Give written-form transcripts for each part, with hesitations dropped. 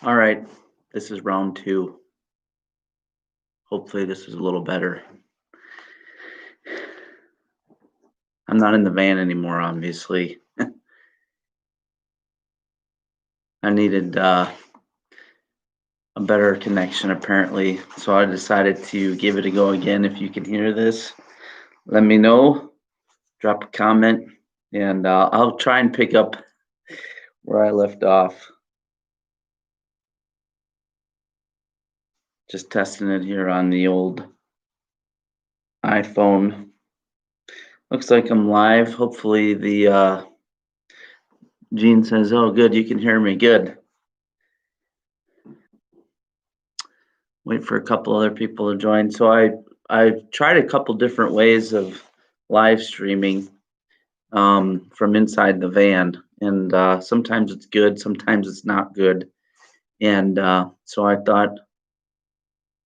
All right, this is round two. Hopefully, this is a little better. I'm not in the van anymore, obviously. I needed a better connection, apparently. So I decided to give it a go again. If you can hear this, let me know. Drop a comment, and I'll try and pick up where I left off. Just testing it here on the old iPhone. Looks like I'm live. Hopefully, the Gene says, "Oh, good, you can hear me. Good." Wait for a couple other people to join. So I've tried a couple different ways of live streaming from inside the van, and sometimes it's good, sometimes it's not good. And so I thought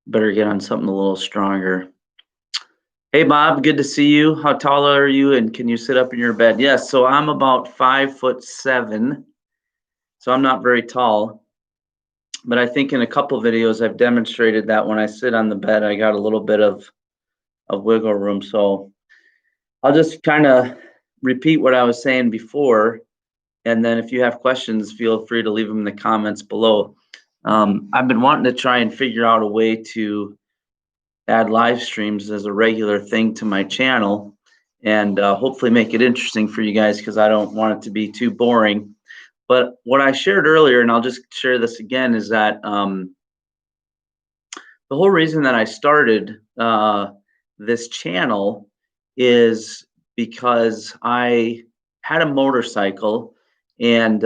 better get on something a little stronger. Hey Bob, good to see you. How tall are you, and can you sit up in your bed? Yes, so I'm about 5'7", so I'm not very tall. But I think in a couple videos I've demonstrated that when I sit on the bed, I got a little bit of wiggle room. So I'll just kind of repeat what I was saying before, and then if you have questions, feel free to leave them in the comments below. I've been wanting to try and figure out a way to add live streams as a regular thing to my channel, and hopefully make it interesting for you guys, because I don't want it to be too boring. But what I shared earlier, and I'll just share this again, is that the whole reason that I started this channel is because I had a motorcycle, and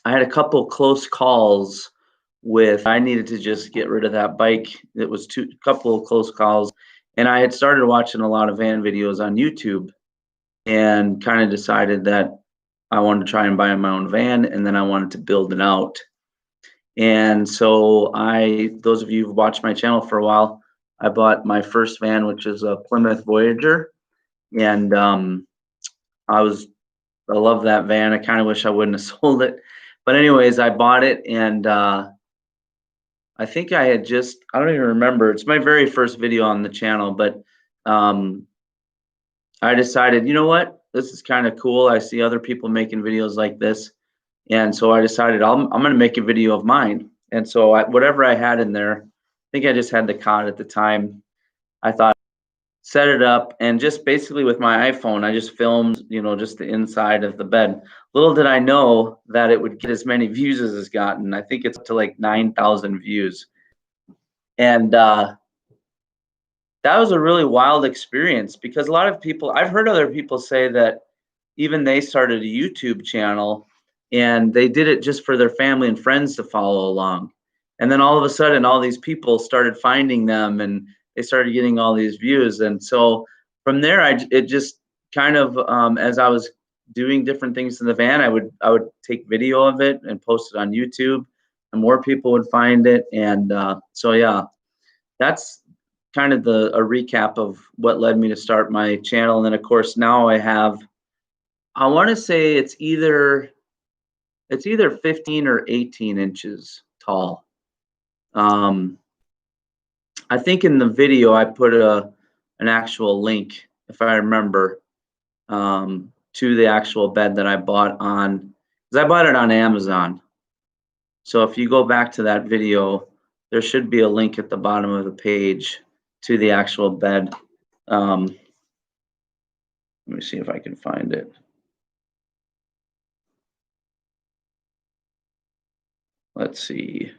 I had a couple close calls with I needed to just get rid of that bike. It was couple of close calls, and I had started watching a lot of van videos on YouTube, and kind of decided that I wanted to try and buy my own van, and then I wanted to build it out. And so those of you who've watched my channel for a while, I bought my first van, which is a Plymouth Voyager, and I love that van. I kind of wish I wouldn't have sold it, but anyways, I bought it, and I think I don't even remember. It's my very first video on the channel, but um, I decided, you know what, this is kind of cool. I see other people making videos like this, and so I decided I'm going to make a video of mine. And so whatever I had in there, I think I just had the cot at the time. I thought, set it up, and just basically with my iPhone, I just filmed, just the inside of the bed. Little did I know that it would get as many views as it's gotten. I think it's up to like 9,000 views. And that was a really wild experience, because a lot of people, I've heard other people say that even they started a YouTube channel and they did it just for their family and friends to follow along. And then all of a sudden, all these people started finding them, and they started getting all these views. And so from there, it just kind of, as I was doing different things in the van, I would take video of it and post it on YouTube, and more people would find it. And so yeah, that's kind of a recap of what led me to start my channel. And then of course now I want to say it's either 15 or 18 inches tall. I think in the video I put an actual link, if I remember, to the actual bed that I bought because I bought it on Amazon. So if you go back to that video, there should be a link at the bottom of the page to the actual bed. Let me see if I can find it. Let's see.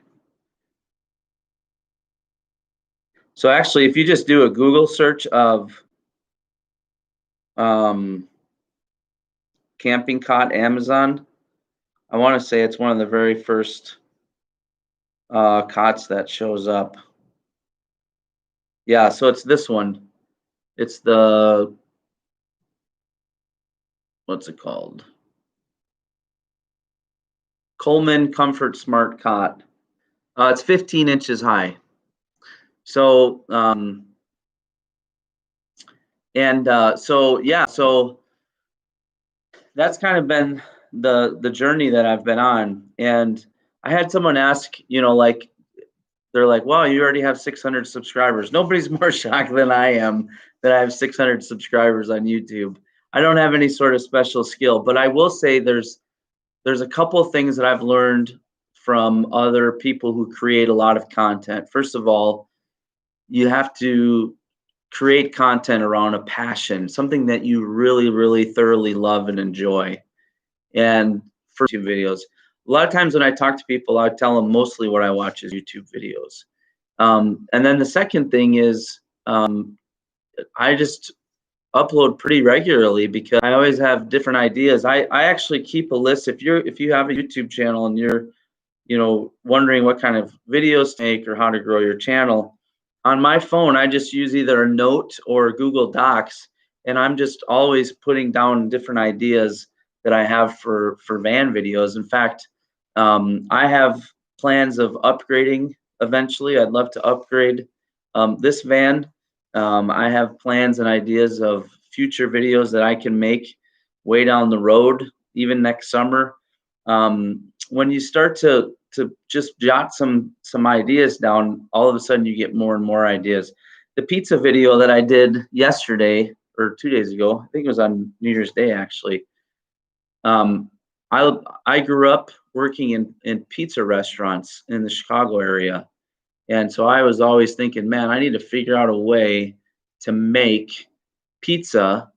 So actually, if you just do a Google search of camping cot Amazon, I want to say it's one of the very first cots that shows up. Yeah, so it's this one. It's what's it called? Coleman Comfort Smart Cot. It's 15 inches high. So, so yeah, so that's kind of been the journey that I've been on. And I had someone ask, like, they're like, "Wow, you already have 600 subscribers." Nobody's more shocked than I am that I have 600 subscribers on YouTube. I don't have any sort of special skill, but I will say there's a couple of things that I've learned from other people who create a lot of content. First of all, you have to create content around a passion, something that you really, really thoroughly love and enjoy. And for YouTube videos, a lot of times when I talk to people, I tell them mostly what I watch is YouTube videos. And then the second thing is I just upload pretty regularly because I always have different ideas. I actually keep a list. If you have a YouTube channel and you're wondering what kind of videos to make or how to grow your channel, on my phone, I just use either a note or Google Docs, and I'm just always putting down different ideas that I have for van videos. In fact, I have plans of upgrading eventually. I'd love to upgrade this van. I have plans and ideas of future videos that I can make way down the road, even next summer. When you start to just jot some ideas down, all of a sudden you get more and more ideas. The pizza video that I did yesterday or 2 days ago, I think it was on New Year's Day actually. Um, I grew up working in pizza restaurants in the Chicago area, and so I was always thinking, man, I need to figure out a way to make pizza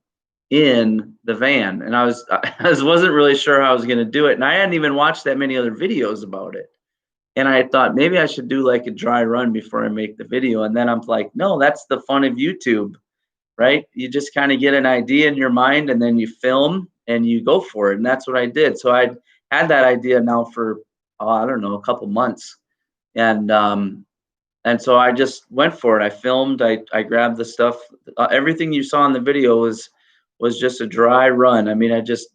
in the van. And I wasn't really sure how I was going to do it, and I hadn't even watched that many other videos about it. And I thought maybe I should do like a dry run before I make the video. And then I'm like, no, that's the fun of YouTube, right? You just kind of get an idea in your mind and then you film and you go for it. And that's what I did. So I had that idea now for, I don't know, a couple months. And so I just went for it. I filmed, I grabbed the stuff. Everything you saw in the video was just a dry run. I mean, I just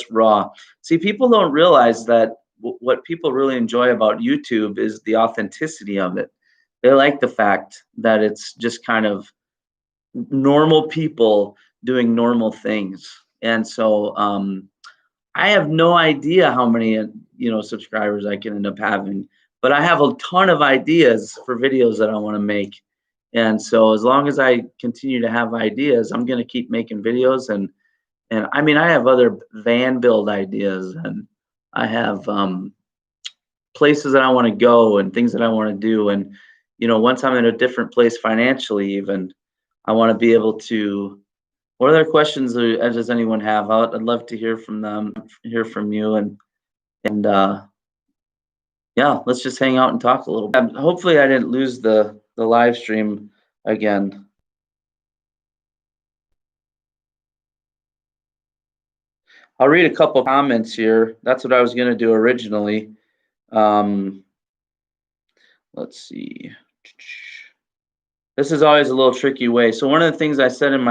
raw. See, people don't realize that what people really enjoy about YouTube is the authenticity of it. They like the fact that it's just kind of normal people doing normal things. And so I have no idea how many subscribers I can end up having, but I have a ton of ideas for videos that I want to make. And so as long as I continue to have ideas, I'm going to keep making videos. And I mean, I have other van build ideas, and I have places that I want to go and things that I want to do. And, once I'm in a different place financially, even, I want to be able to. What other questions does anyone have? I'd love to hear from them, hear from you, and yeah, let's just hang out and talk a little bit. Hopefully, I didn't lose the live stream again. I'll read a couple comments here. That's what I was going to do originally. Let's see. This is always a little tricky way. So one of the things I said in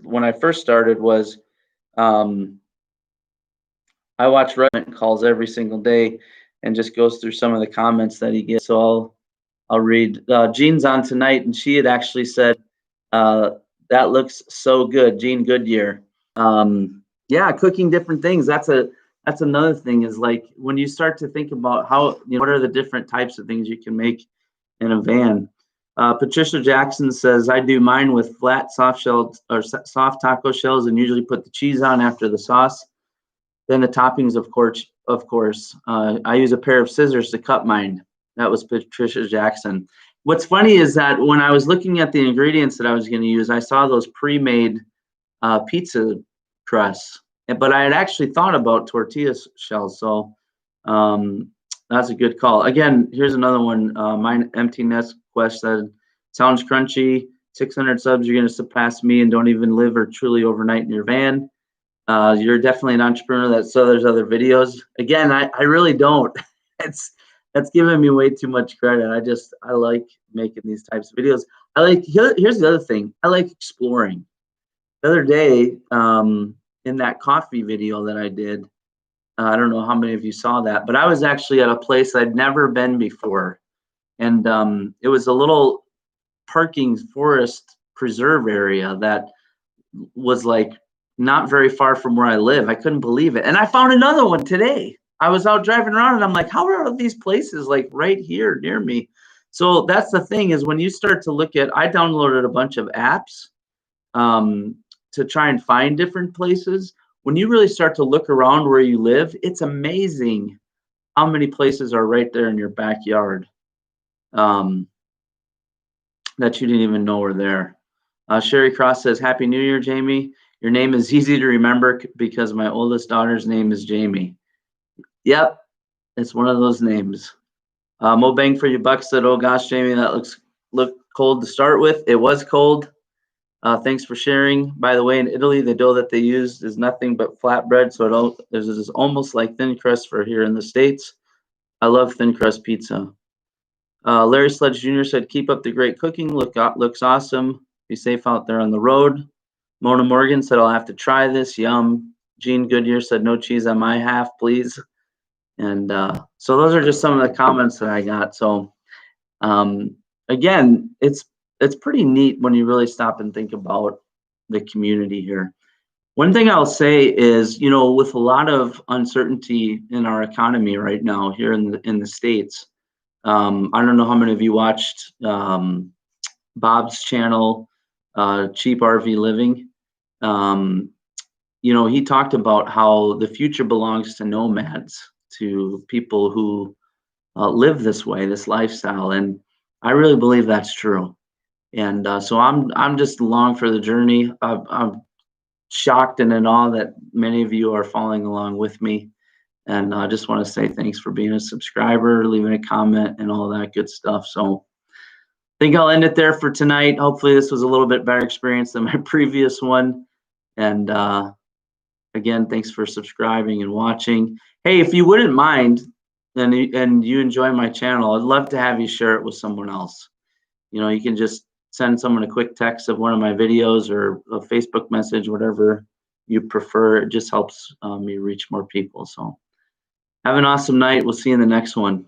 when I first started was, I watch Reddit calls every single day and just goes through some of the comments that he gets. So I'll read. Jean's on tonight, and she had actually said, "That looks so good, Jean Goodyear." Yeah, cooking different things. That's another thing, is like when you start to think about how, what are the different types of things you can make in a van. Patricia Jackson says, I do mine with flat soft taco shells and usually put the cheese on after the sauce. Then the toppings, of course. I use a pair of scissors to cut mine. That was Patricia Jackson. What's funny is that when I was looking at the ingredients that I was going to use, I saw those pre-made pizza crusts, but I had actually thought about tortilla shells. So that's a good call. Again, here's another one. Mine Empty Nest Quest said, sounds crunchy. 600 subs, you're going to surpass me and don't even live or truly overnight in your van. You're definitely an entrepreneur. So there's other videos. Again, I really don't. That's giving me way too much credit. I like making these types of videos. Here's the other thing. I like exploring. The other day, in that coffee video that I did, I don't know how many of you saw that, but I was actually at a place I'd never been before. And it was a little parking forest preserve area that was like not very far from where I live. I couldn't believe it. And I found another one today. I was out driving around and I'm like, how are all these places like right here near me? So that's the thing is when you start to look at, I downloaded a bunch of apps um, to try and find different places. When you really start to look around where you live, it's amazing how many places are right there in your backyard um, that you didn't even know were there. Sherry Cross says, Happy New Year, Jamie. Your name is easy to remember because my oldest daughter's name is Jamie. Yep, it's one of those names. Mo Bang for your buck said, oh gosh, Jamie, that look cold to start with. It was cold. Thanks for sharing. By the way, in Italy, the dough that they used is nothing but flatbread, so it is almost like thin crust for here in the States. I love thin crust pizza. Larry Sledge Jr. said, keep up the great cooking. Looks awesome. Be safe out there on the road. Mona Morgan said, I'll have to try this. Yum. Gene Goodyear said, no cheese on my half, please. And so those are just some of the comments that I got. So um, again, it's pretty neat when you really stop and think about the community here. One thing I'll say is, you know, with a lot of uncertainty in our economy right now here in the States, I don't know how many of you watched Bob's channel, Cheap RV Living. You know, he talked about how the future belongs to nomads, to people who live this way, this lifestyle, and I really believe that's true. And so I'm just along for the journey. I'm shocked and in awe that many of you are following along with me. And I just want to say thanks for being a subscriber, leaving a comment, and all that good stuff. So I think I'll end it there for tonight. Hopefully this was a little bit better experience than my previous one. And again, thanks for subscribing and watching. Hey, if you wouldn't mind, and you enjoy my channel, I'd love to have you share it with someone else. You know, you can just send someone a quick text of one of my videos or a Facebook message, whatever you prefer. It just helps me reach more people. So have an awesome night. We'll see you in the next one.